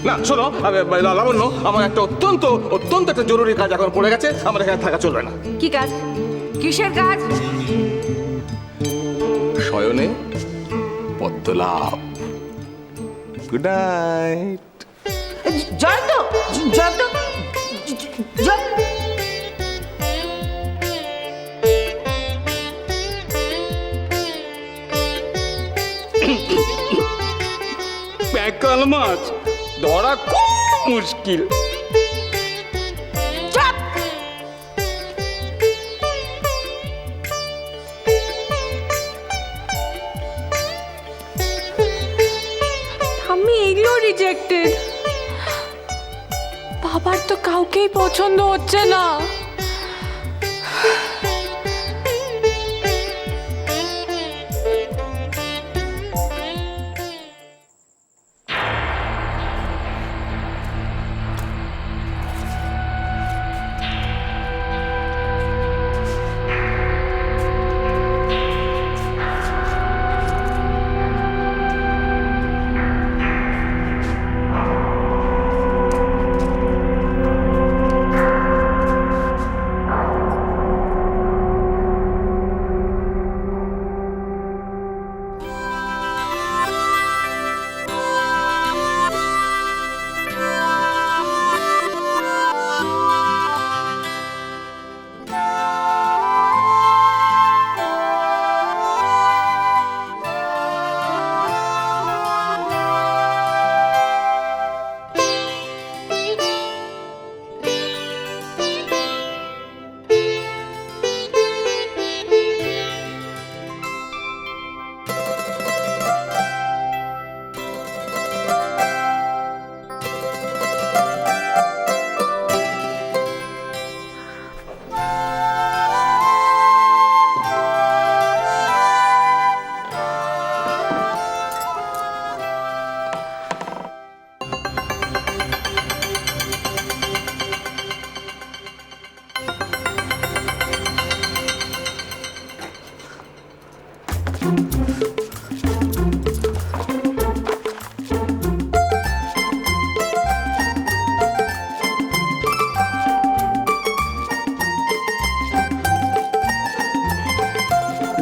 না শোনো, লাবণ্য, আমার একটা অত্যন্ত অত্যন্ত একটা জরুরি কাজ এখন পড়ে গেছে, আমার এখানে থাকা চলবে না। কি কাজ? কিসের কাজ? শয়নে পদ্মলাভ। Good night. জয়ন্ত, জয়ন্ত, প্যাকাল মাছ ধরা খুব মুশকিল। আমি এগুলো রিজেক্টেড। বাবার তো কাউকেই পছন্দ হচ্ছে না।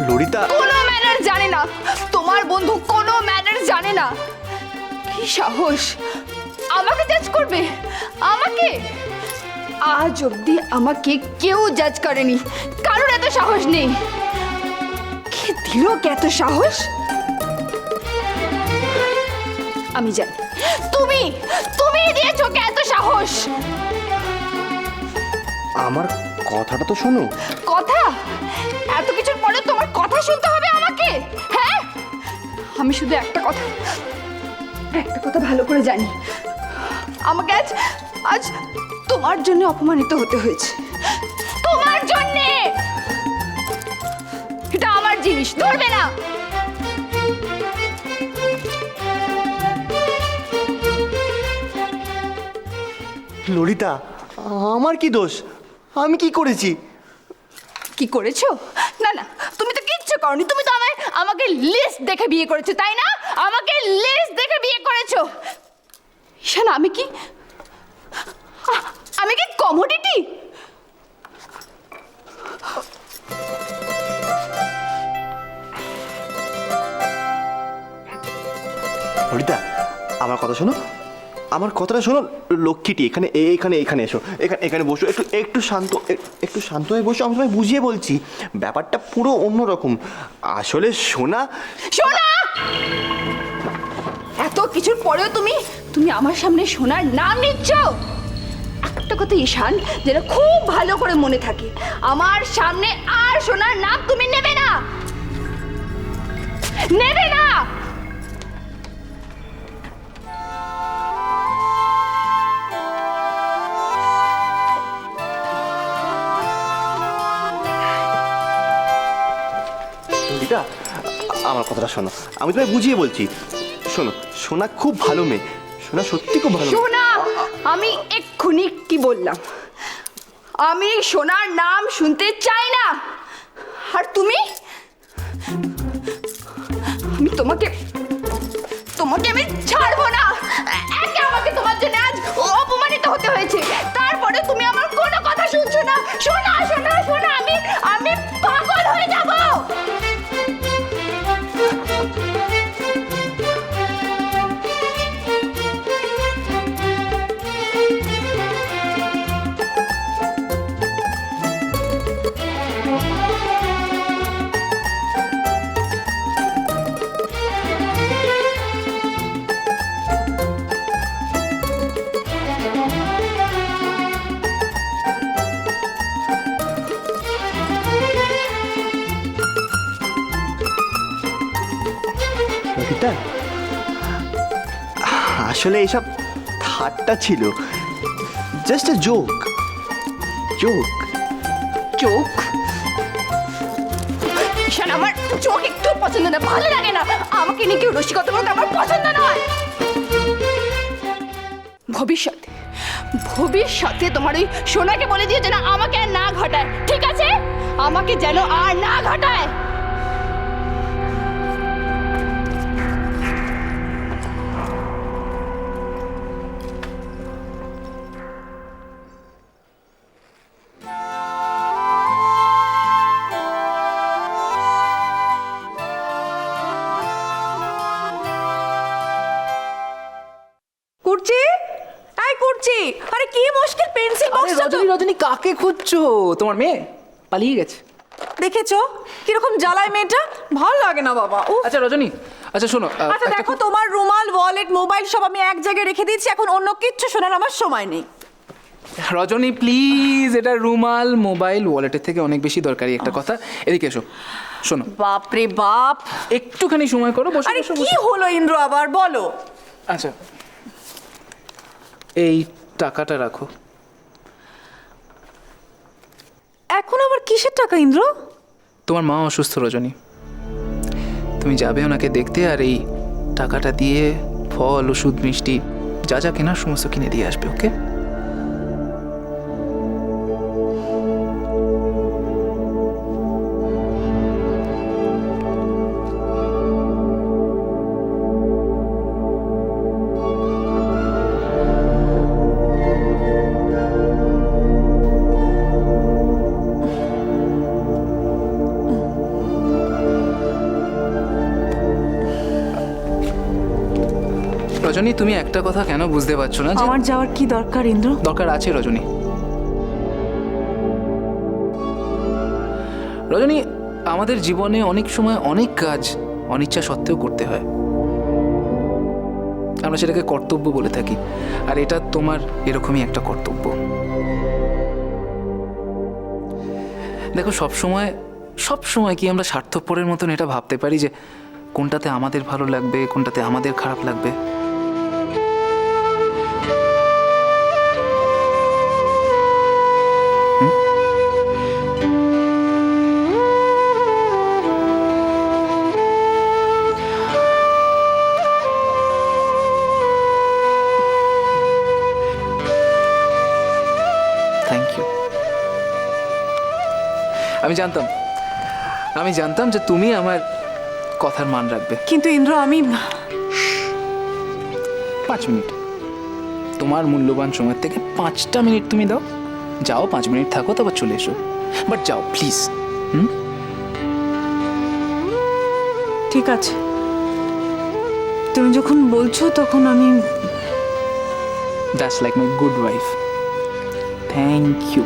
ললিতা কোনো ম্যানার জানে না, তোমার বন্ধু কোনো ম্যানার জানে না। কি সাহস আমাকে জাজ করবে? আমাকে আজ অব্দি আমাকে কেউ জাজ করেনি, কারোর এত সাহস নেই। কে দিল কে এত সাহস? আমি জানি তুমি তুমি দিয়েছো কে এত সাহস। আমার কথাটা তো শোনো। কথা? এত কিছুর পরে তোমার কথা শুনতে হবে আমাকে? হ্যাঁ, আমি শুধু একটা কথা ভালো করে জানি, আমাকে আজ আজ তোমার জন্য অপমানিত হতে হয়েছে। তোমার জন্য। এটা আমার জিনিস, ধরবে না। ললিতা, আমার কি দোষ? আমি কি করেছি? কি করেছো? না না, তুমি তো কিচ্ছু করনি। তুমি তো আমাকে লিস্ট দেখে বিয়ে করেছো, তাই না? আমাকে লিস্ট দেখে বিয়ে করেছো। ঈশান, আমি কি কমোডিটি? ললিতা, আমার কথা শোনো, আমার কথাটা শোনো। লক্ষ্মীটি এখানে এখানে এখানে এসো, এখানে বসো। একটু শান্ত হয়ে বসো। আমি তোমায় বুঝিয়ে বলছি, ব্যাপারটা পুরো অন্যরকম। আসলে সোনা এত কিছুর পরেও তুমি আমার সামনে সোনার নাম নিচ্ছ। একটা কথা ঈশান, যেটা খুব ভালো করে মনে থাকে, আমার সামনে আর সোনার নাম তুমি নেবে না, নেবে না। ললিতা, আমার কথাটা শোনো, আমি তোমায় বুঝিয়ে বলছি। শোনো, সোনা খুব ভালো মেয়ে, সোনা সত্যি খুব ভালো। সোনা, আমি এক্ষুনি কি বললাম? আমি সোনার নাম শুনতে চাই না। আর তুমি, আমি তোমাকে আমি ছাড়বো না। একে আমাকে তোমার আসলে এসব ঠাট্টা ছিল, জাস্ট এ জোক। জোক। চোখ? ঈশান, আমার চোখ একটু পছন্দ না, ভালো লাগে না। আমাকে নিয়ে কেউ রসিকতা বলতে আমার পছন্দ নয়। ভবিষ্যতে ভবিষ্যতে তোমার ওই সোনাকে বলে দিও যেন আমাকে আর না ঘটায়, ঠিক আছে? আমাকে যেন আর না ঘটায়। কুর্চি, এই কুর্চি, আরে কি মুশকিল পেন্সিল বক্সটা তো রজনী রজনী কাকে খুঁজছো? তোমার মেয়ে পালিয়ে গেছে। দেখেছো কিরকম জ্বালায় মেয়েটা, ভালো লাগে না বাবা। উফ। আচ্ছা রজনী, আচ্ছা শোনো, আচ্ছা দেখো, তোমার রুমাল, ওয়ালেট, মোবাইল সব আমি এক জায়গায় রেখে দিয়েছি, এখন অন্য কিচ্ছু শোনার আমার সময় নেই। রজনী প্লিজ, এটা রুমাল, মোবাইল, ওয়ালেটের থেকে অনেক বেশি দরকারি একটা কথা। এদিকে এসো, শোনো। বাপরে বাপ, একটুখানি সময় করো, বসো আরে বসো কি বসো। হলো ইন্দ্র আবার, বলো। আচ্ছা, এই টাকাটা রাখো। এখন আবার কিসের টাকা ইন্দ্র? তোমার মা অসুস্থ রজনী, তুমি যাবে ওনাকে দেখতে, আর এই টাকাটা দিয়ে ফল, ওষুধ, মিষ্টি যা যা কেনার সমস্ত কিনে দিয়ে আসবে, ওকে? রজনী, তুমি একটা কথা কেন বুঝতে পারছো না? আমার যাওয়ার কি দরকার ইন্দ্র? দরকার আছে রজনী। রজনী, আমাদের জীবনে অনেক সময় অনেক কাজ অনিচ্ছা সত্ত্বেও করতে হয়, আমরা সেটাকে কর্তব্য বলে থাকি, আর এটা তোমার এরকমই একটা কর্তব্য। দেখো, সব সময় কি আমরা স্বার্থপরের মতন এটা ভাবতে পারি যে কোনটাতে আমাদের ভালো লাগবে, কোনটাতে আমাদের খারাপ লাগবে? Thank you. আমি জানতাম যে তুমি আমার কথার মান রাখবে। কিন্তু ইন্দ্র, আমি 5 মিনিট, তোমার মূল্যবান সময় থেকে 5টা মিনিট তুমি দাও। যাও, 5 মিনিট থাকো, তারপর চলে এসো, বাট যাও প্লিজ। ঠিক আছে, তুমি যখন বলছো তখন আমি। That's like my good wife. Thank you.